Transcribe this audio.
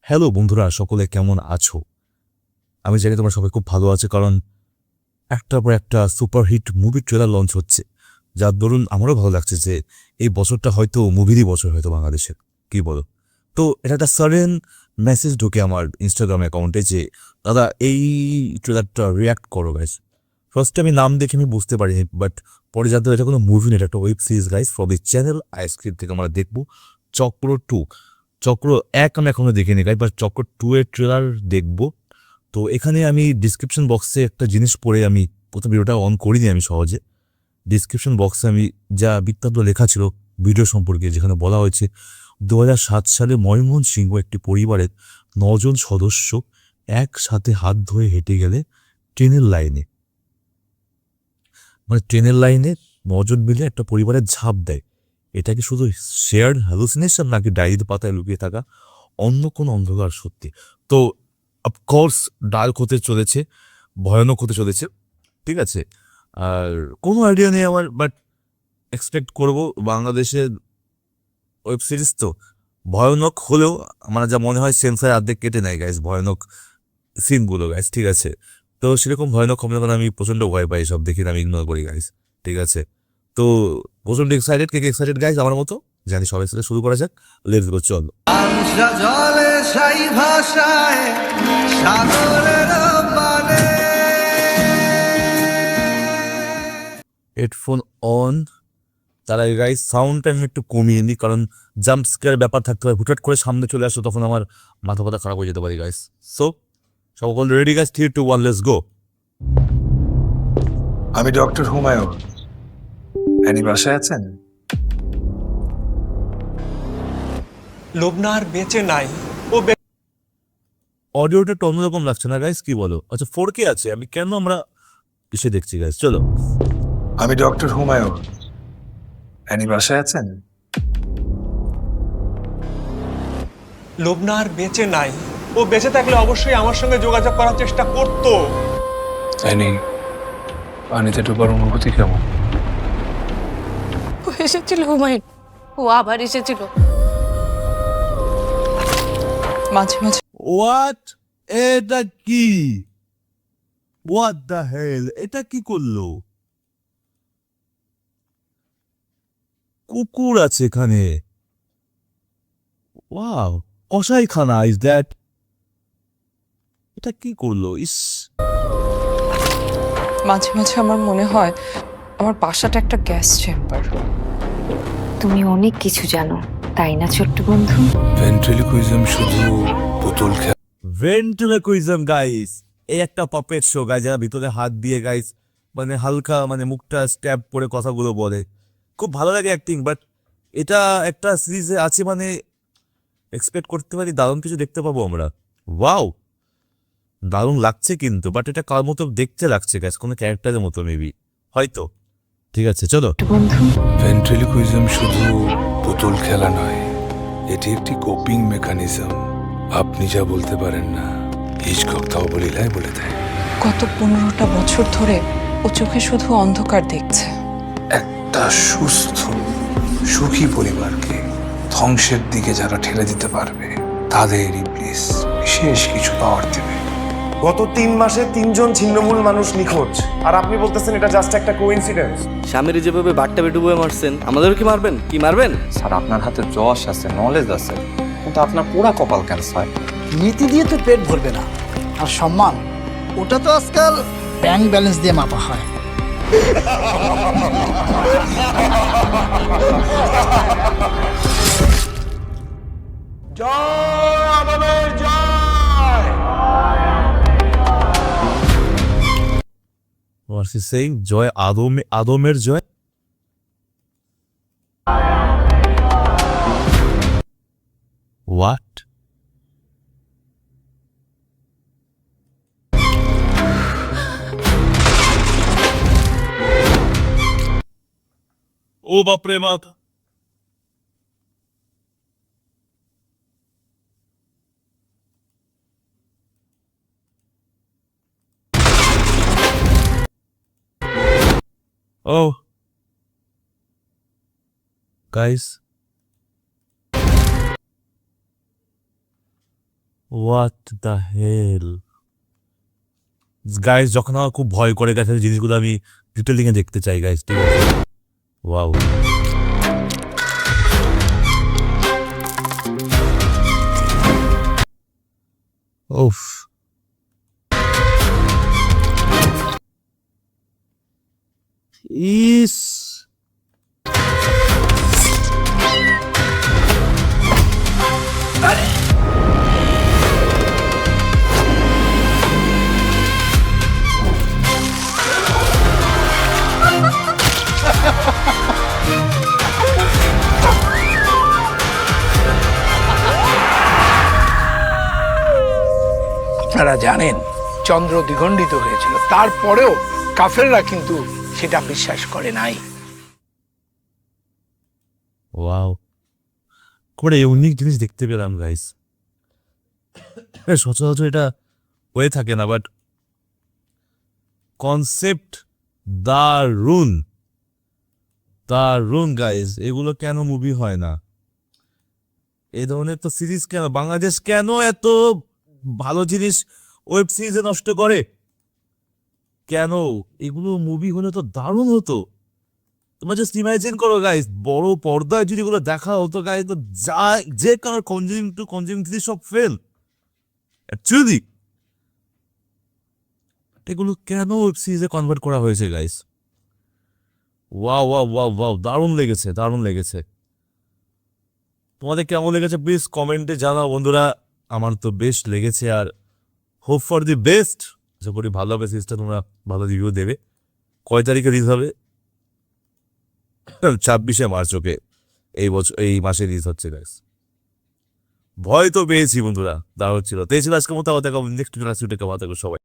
Hello বন্ধুরা, সকলে কেমন আছো? আমি জানি তোমরা সবাই খুব ভালো আছে, কারণ একটার পর একটা সুপারহিট মুভি ট্রেলার লঞ্চ হচ্ছে, যার দরুন আমারও ভালো লাগছে যে এই বছরটা হয়তো মুভিরই বছর হয়তো বাংলাদেশের। কি বলো? তো এটা একটা সাডেন মেসেজ ঢোকে আমার ইনস্টাগ্রাম অ্যাকাউন্টে যে দাদা এই ট্রেলারটা রিয়াক্ট করো গাইস। ফার্স্টে আমি নাম দেখে আমি বুঝতে পারিনি, বাট পরে জানতে এটা কোনো মুভি না, এটা একটা web series guys for the channel ice cream থেকে আমরা দেখবো চক্র 2। চক্র 1 আমি এখনো দেখিনি গাইস, বাট চক্র 2 এর ট্রেলার দেখবো। তো এখানে আমি ডিসক্রিপশন বক্সে একটা জিনিস পড়ে আমি প্রথম ভিডিওটা অন করিনি আমি সহজে। ডিসক্রিপশন বক্সে আমি যা বৃত্তান্ত লেখা ছিল ভিডিও সম্পর্কে, যেখানে বলা হয়েছে 2007 সালে ময়মনসিংহ একটি পরিবারের 9 জন সদস্য একসাথে হাত ধরে হেঁটে গেলে ট্রেনের লাইনে, মানে ট্রেনের লাইনে 9 জন মিলে একটা পরিবারের ঝাঁপ দেয়। এটা কি শুধু শেয়ার্ড হ্যালুসিনেশন নাকি ডায়েরির পাতায় লুকিয়ে থাকা অন্য কোনো অন্ধকার সত্যি? তো অফকোর্স ডার্ক হতে চলেছে, ভয়ানক হতে চলেছে, ঠিক আছে। আর কোনো আইডিয়া নেই আমার, বাট এক্সপেক্ট করবো বাংলাদেশের ওয়েব সিরিজ তো ভয়ানক হলেও আমার যা মনে হয় সেন্সার অর্ধেক কেটে নেয় গাইস ভয়ানক সিনগুলো গাইস, ঠিক আছে। তো সেরকম ভয়ানক হবে না, কারণ আমি প্রচণ্ড ভয় পাই সব দেখে, আমি ইগনোর করি গাইস, ঠিক আছে। তো প্রচণ্ড এক্সাইটেড, কে এক্সাইটেড গাইস আমার মতো? জানি সবাই সাথে শুরু করা যাক, লেটস গো, চলো। জলে সাই ভাষায় সাগরের পানে হেডফোন অন। তার আগে গাইস সাউন্ডটা আমি একটু কমিয়ে নিই, কারণ জাম্প স্কেয়ার ব্যাপার থাকতে পারে, হুঠাৎ করে সামনে চলে আসো তখন আমার মাথা ব্যথা খারাপ হয়ে যেতে পারে গাইস। সো সকল রেডি গাইস, 3 2 1 লেটস গো। আমি ডক্টর হুমায়ুন। অ্যানি বাসায় আছেন? লোবনা আর বেঁচে নাই। ও অডিওটা একটু অন্যরকম লাগছে না গাইস, কি বলো? আচ্ছা 4K আছে, আমি কেন আমরা কিসে দেখছি গাইস, চলো। আমি ডক্টর হুমায়ুন। অ্যানি বাসায় আছেন? লোবনা আর বেঁচে নাই। ও বেঁচে থাকলে অবশ্যই আমার সঙ্গে যোগাযোগ করার চেষ্টা করতো। অ্যানি, পানিতে ডোবার অনুভূতি কেমন? ও এসেছিল হুমায়ুন, ও আবার এসেছিল। মাঝে মাঝে হোয়াট? এটা কি? What the hell? এটা কি করলো? কুকুর আছে এখানে। ওয়াও, কসাইখানা ইজ দ্যাট? এটা কি করলো? ইস, মাঝে মাঝে আমার মনে হয় আমার বাসাটা একটা গ্যাস চেম্বার। তুমি অনেক কিছু জানো তাই না ছোট্ট বন্ধু? ভেন্ট্রিলিকুইজম শুধু পুতুল খেলা। ভেন্ট্রিলোকুইজম গাইস, এই একটা পাপেট শো গাইস, যারা ভিতরে হাত দিয়ে গাইস মানে হালকা মানে মুখটা স্ট্যাব করে কথাগুলো বলে, খুব ভালো লাগে অ্যাক্টিং। বাট এটা একটা সিরিজে আছে মানে এক্সপেক্ট করতে পারি দারুণ কিছু দেখতে পাবো আমরা। ওয়াও, দারুণ লাগছে কিন্তু, বাট এটা কার মতো দেখতে লাগছে গাইস, কোনো ক্যারেক্টারের মতো মেবি, হয়তো। ঠিক আছে চলো। ছোট্ট বন্ধু, ভেন্ট্রিলিকুইজম শুধু পুতুল খেলা নয়, এটি একটি কোপিং মেকানিজম। আপনি যা বলতে পারেন না, হিচকক তাও বলিলায় বলে দেয়। গত 15টা বছর ধরে ও চোখে শুধু অন্ধকার দেখছে। একটা সুস্থ সুখী পরিবারকে ধ্বংসের দিকে যারা ঠেলে দিতে পারবে, তাদের ইবলিস বিশেষ কিছু পাওয়ার দেবে। গত 3 মাসে 3 জন ছিন্নমূল মানুষ নিখোঁজ, আর আপনি বলতেছেন এটা জাস্ট একটা কোইন্সিডেন্স। স্বামীর যেভাবে বাট্টা বেটুবুয়ে মারছেন, আমাদেরও কি মারবেন? কি মারবেন? স্যার আপনার হাতে যশ আছে, নলেজ আছে, কিন্তু আপনার পুরা কপাল কেন স্যার? নীতি দিয়ে তো পেট ভরবে না, আর সম্মান ওটা তো আজকাল ব্যাংক ব্যালেন্স দিয়ে মাপা হয়। জয় আদমের জয়। What's he saying? জয় আদমের জয়। What? ও বাপরে মাথা। Oh, guys, what the hell guys, যখন আমার খুব ভয় করে গেছে জিনিসগুলো আমি ডিটেলিং এ দেখতে চাই গাইস, ঠিক আছে? ওয়াও, ওফ, ইস, আপনারা জানেন চন্দ্র দ্বিখণ্ডিত হয়েছিল, তারপরেও কাফেররা কিন্তু সেটা বিশ্বাস করে নাই। ওয়াও, খুব ইউনিক জিনিস দেখতে পেলাম গাইস। সচরাচর এটা হয়ে থাকে না, বাট কনসেপ্ট দারুন দারুন গাইস। এগুলো কেন মুভি হয় না? এই ধরনের তো সিরিজ কেন, বাংলাদেশ কেন এত ভালো জিনিস ওয়েব সিরিজে নষ্ট করে? কেন? এগুলো মুভি হলে তো দারুণ হতো। তোমরা জাস্ট ইমাজিন করো গাইস, বড় পর্দায় যদি এগুলো দেখা হতো গাইস, তো যা যে কারণ কনজিউমিং থিস সব ফেল অ্যাকচুয়ালি। এগুলো কেন ওয়েব সিরিজে কনভার্ট করা হয়েছে guys? Wow wow wow wow, দারুণ লেগেছে, দারুণ লেগেছে। তোমাদের কেমন লেগেছে প্লিজ কমেন্টে জানাও বন্ধুরা। আমার তো বেশ লেগেছে, আর হোপ ফর দি বেস্ট। আশা করি ভালো হবে সিরিজটা, তোমরা ভালো রিভিউ দেবে। কয় তারিখে রিলিজ হবে? 26শে মার্চ। ওকে, এই মাসে রিলিজ হচ্ছে গাইস। ভয় তো পেয়েছি বন্ধুরা, দারুণ ছিল। তো এই ছিল আজকের মতো, নেক্সট সবাই।